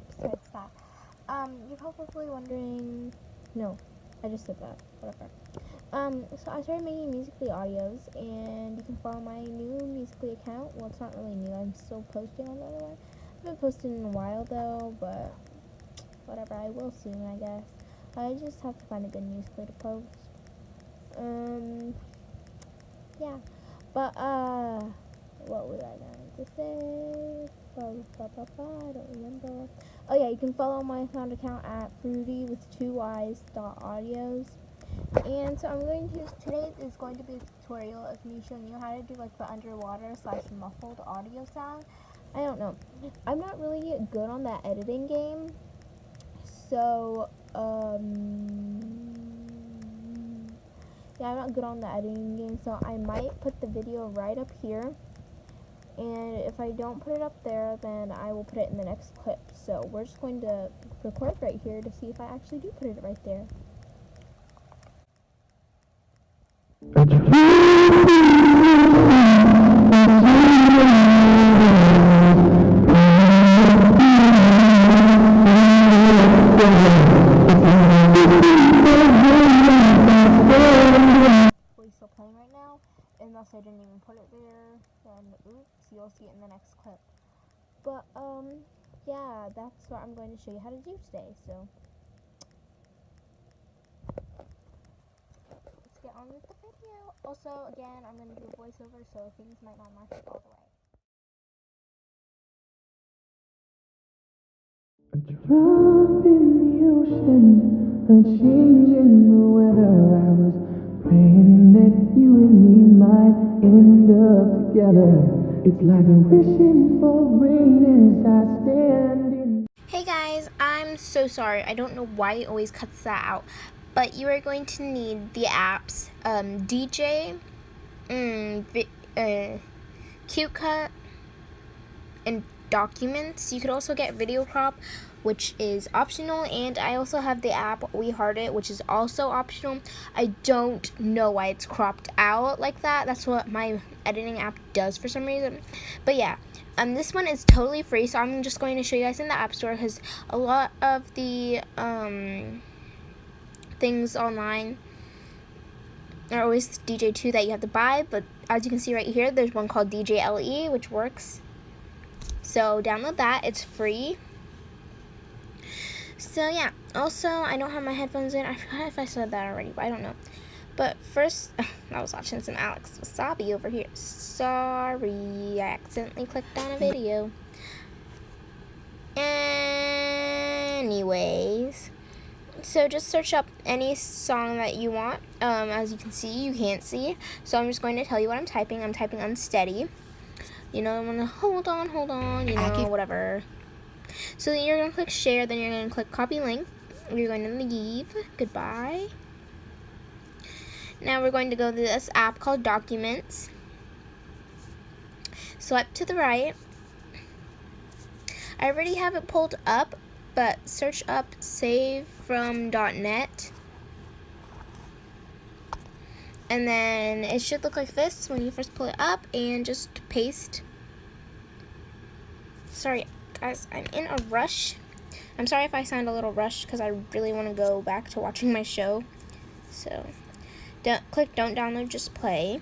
besides that, you're probably wondering, no, I just said that, whatever. So I started making Musically audios, and you can follow my new Musically account. Well, it's not really new, I'm still posting on the other one. I haven't posted in a while though, but whatever, I will soon, I guess. I just have to find a good Musically to post. Yeah, but, what was I going to say? I don't remember. Oh yeah, you can follow my found account at fruity with 2y's.audios. And so today is going to be a tutorial of me showing you how to do like the underwater / muffled audio sound. I don't know. I'm not really good on that editing game. So, yeah, I'm not good on the editing game, so I might put the video right up here. And if I don't put it up there, then I will put it in the next clip. So we're just going to record right here to see if I actually do put it right there. Still playing right now, unless I didn't even put it there, then oops, you'll see it in the next clip. But yeah, that's what I'm going to show you how to do today. So let's get on with the video. Also, again, I'm going to do a voiceover, so things might not match up all the way. A drop in the ocean, a change in the weather. I was praying that you and me might end up together. It's like a wishing for rain as I stand in. Hey guys, I'm so sorry. I don't know why it always cuts that out. But you are going to need the apps DJ, CuteCut, and Documents. You could also get Video Crop, which is optional, and I also have the app WeHeartIt, which is also optional. I don't know why it's cropped out like that. That's what my editing app does for some reason. But yeah, this one is totally free, so I'm just going to show you guys in the App Store, because a lot of the things online are always DJ2 that you have to buy, but as you can see right here, there's one called DJ LE, which works. So download that, it's free. So yeah, also I don't have my headphones in. I forgot if I said that already, but I don't know. But first, I was watching some Alex Wasabi over here. Sorry, I accidentally clicked on a video. Anyways, so just search up any song that you want. As you can see, you can't see. So I'm just going to tell you what I'm typing. I'm typing Unsteady. You know, I'm gonna hold on, you know, whatever. So then you're gonna click share, then you're gonna click copy link. You're going to leave. Goodbye. Now we're going to go to this app called Documents. Swipe to the right. I already have it pulled up, but search up save from .net. And then it should look like this when you first pull it up, and just paste. Sorry guys, I'm in a rush. I'm sorry if I sound a little rushed, because I really want to go back to watching my show. So don't download, just play.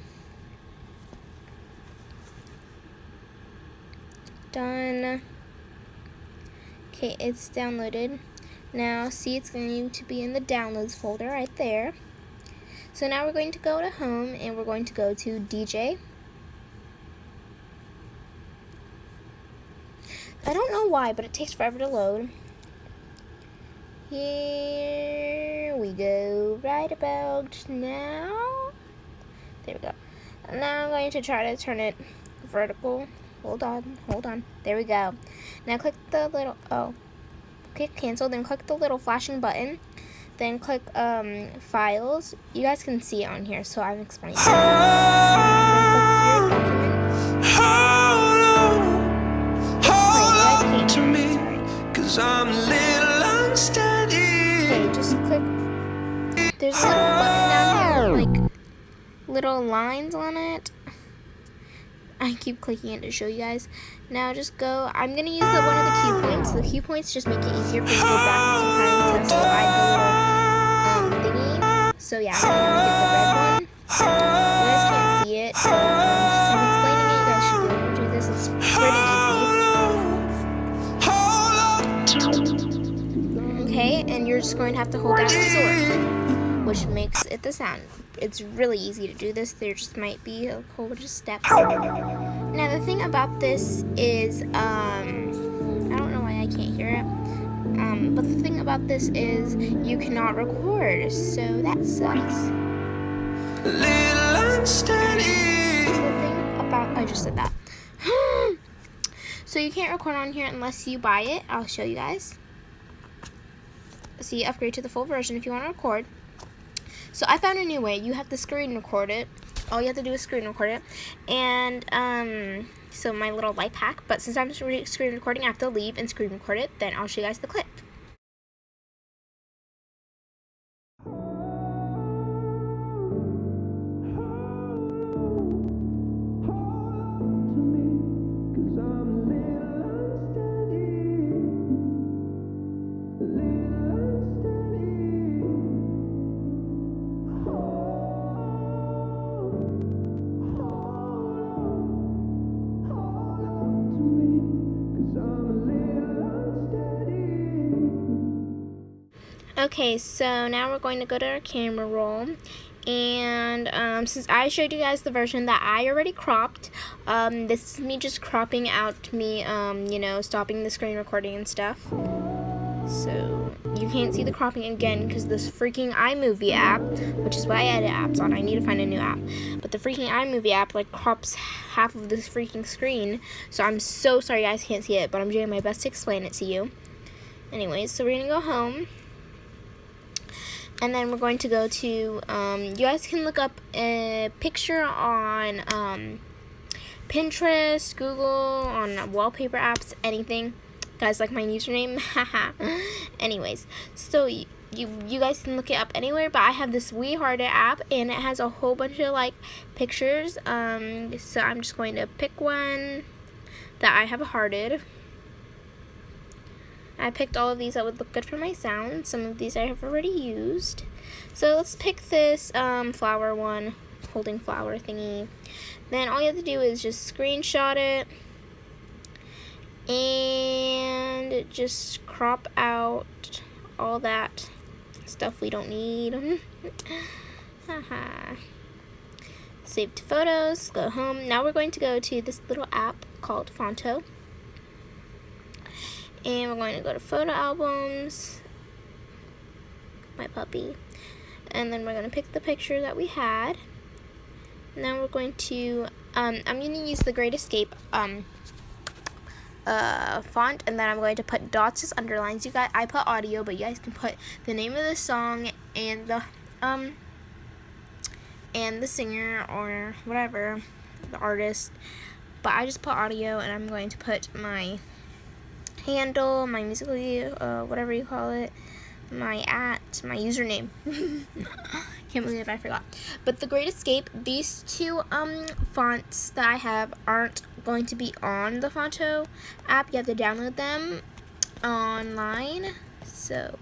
Done. Okay, it's downloaded. Now see, it's going to be in the downloads folder right there. So now we're going to go to home, and we're going to go to DJ. I don't know why, but it takes forever to load. Here we go, right about now. There we go. Now I'm going to try to turn it vertical. Hold on. There we go. Now click the little, click cancel, then click the little flashing button. Then click files. You guys can see it on here, so I'm explaining. I'm a little unsteady. Okay, just click. There's a little button down here with like little lines on it. I keep clicking it to show you guys. Now just go, I'm going to use one of the cue points. The cue points just make it easier for you to go back and having to slide the little thingy. So yeah, I'm going to get the red one. You guys can't see it, but since I'm explaining it, you guys should be able to do this. It's pretty easy. Okay, and you're just going to have to hold down the sword, which makes it the sound. It's really easy to do this. There just might be a whole bunch of steps. Now the thing about this is, I don't know why I can't hear it. But the thing about this is you cannot record, so that sucks. The thing about, I just said that. So you can't record on here unless you buy it. I'll show you guys. So you upgrade to the full version if you want to record. So I found a new way. You have to screen record it. All you have to do is screen record it. And so my little life hack. But since I'm screen recording, I have to leave and screen record it. Then I'll show you guys the clip. Okay, so now we're going to go to our camera roll, and since I showed you guys the version that I already cropped, this is me just cropping out me, you know, stopping the screen recording and stuff. So you can't see the cropping again because this freaking iMovie app, which is what I edit apps on, I need to find a new app, but the freaking iMovie app like crops half of this freaking screen. So I'm so sorry you guys can't see it, but I'm doing my best to explain it to you. Anyways, so we're gonna go home. And then we're going to go to, you guys can look up a picture on Pinterest, Google, on wallpaper apps, anything. Guys, like my username? Anyways, so you guys can look it up anywhere, but I have this We Hearted app, and it has a whole bunch of, like, pictures. So I'm just going to pick one that I have hearted. I picked all of these that would look good for my sound. Some of these I have already used. So let's pick this flower one, holding flower thingy. Then all you have to do is just screenshot it and just crop out all that stuff we don't need. Save to photos, go home. Now we're going to go to this little app called Phonto. And we're going to go to photo albums, my puppy, and then we're going to pick the picture that we had. Now we're going to, I'm going to use the Great Escape font, and then I'm going to put dots as underlines. You guys, I put audio, but you guys can put the name of the song and the singer or whatever, the artist. But I just put audio, and I'm going to put my handle, my Musical.ly, whatever you call it, my username. Can't believe I forgot. But the Great Escape, these two fonts that I have aren't going to be on the Phonto app. You have to download them online. So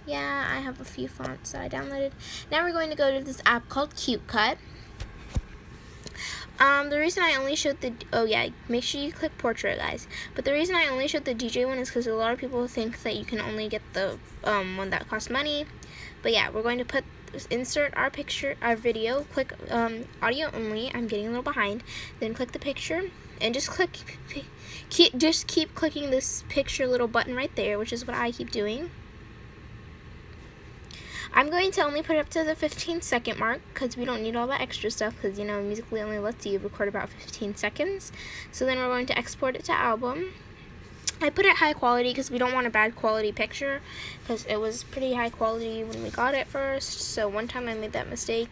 yeah, I have a few fonts that I downloaded. Now we're going to go to this app called CuteCut. The reason I only showed the, oh yeah, make sure you click portrait, guys. But the reason I only showed the DJ one is because a lot of people think that you can only get the one that costs money. But yeah, we're going to insert our picture, our video, click audio only. I'm getting a little behind. Then click the picture and just keep clicking this picture little button right there, which is what I keep doing. I'm going to only put it up to the 15-second mark because we don't need all that extra stuff because, you know, Musical.ly only lets you record about 15 seconds. So then we're going to export it to album. I put it high quality because we don't want a bad quality picture because it was pretty high quality when we got it first. So one time I made that mistake.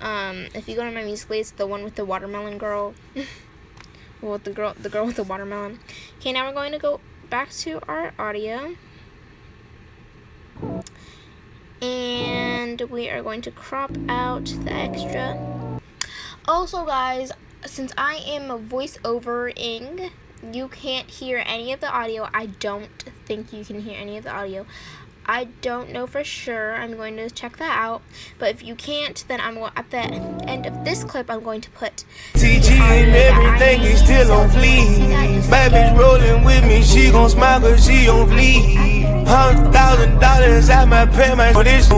If you go to my Musical.ly, it's the one with the watermelon girl. Well, the girl with the watermelon. Okay, now we're going to go back to our audio. And we are going to crop out the extra. Also, guys, since I am voice-overing you can't hear any of the audio. I don't think you can hear any of the audio. I don't know for sure. I'm going to check that out. But if you can't, then at the end of this clip, I'm going to put TG and everything is still on fleek. Bad bitch rolling with me, she gon' smile cause she on fleek. $100,000 at my payment for this.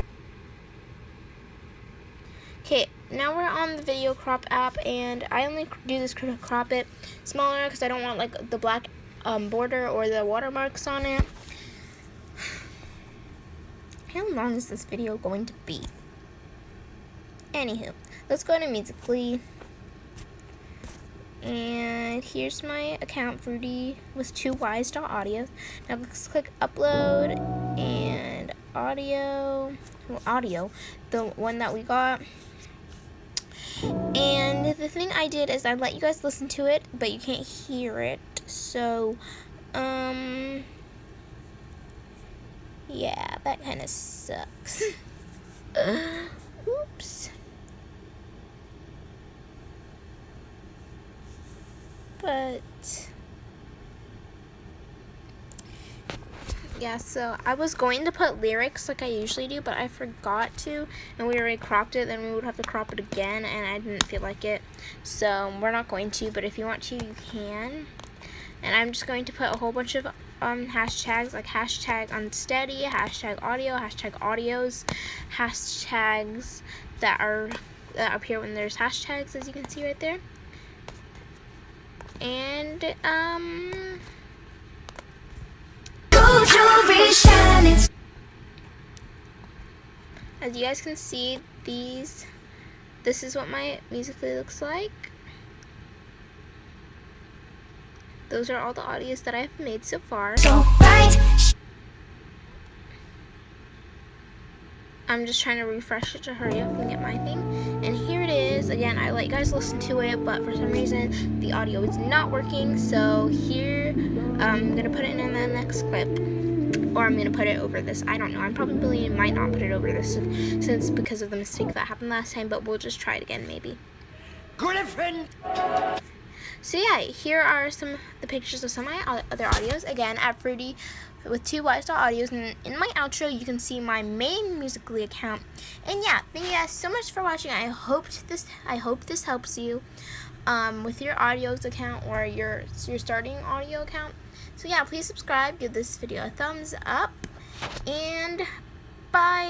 Okay, now we're on the video crop app, and I only do this to crop it smaller because I don't want like the black border or the watermarks on it. How long is this video going to be? Anywho, let's go to Musical.ly. And here's my account, Fruity with 2 Ys.audio. Now let's click upload and audio, the one that we got. And the thing I did is I let you guys listen to it, but you can't hear it. So, yeah, that kind of sucks. Oops. But yeah, so I was going to put lyrics like I usually do, but I forgot to, and we already cropped it. Then we would have to crop it again, and I didn't feel like it, so we're not going to. But if you want to, you can. And I'm just going to put a whole bunch of hashtags, like hashtag unsteady, hashtag audio, hashtag audios, hashtags that appear when there's hashtags, as you can see right there. And as you guys can see, this is what my Musical.ly looks like. Those are all the audios that I've made so far. I'm just trying to refresh it to hurry up and get my thing. And here it is. Again, I let you guys listen to it, but for some reason the audio is not working. So here, I'm gonna put it in the next clip, or I'm gonna put it over this. I don't know. I probably might not put it over this since because of the mistake that happened last time. But we'll just try it again, maybe. Griffin. So yeah, here are some of the pictures of some of my other audios. Again, at Fruity with 2 Ys.audios, and in my outro you can see my main Musical.ly account. And yeah, thank you guys so much for watching. I hope this helps you with your audios account or your starting audio account. So yeah, please subscribe, give this video a thumbs up, and bye.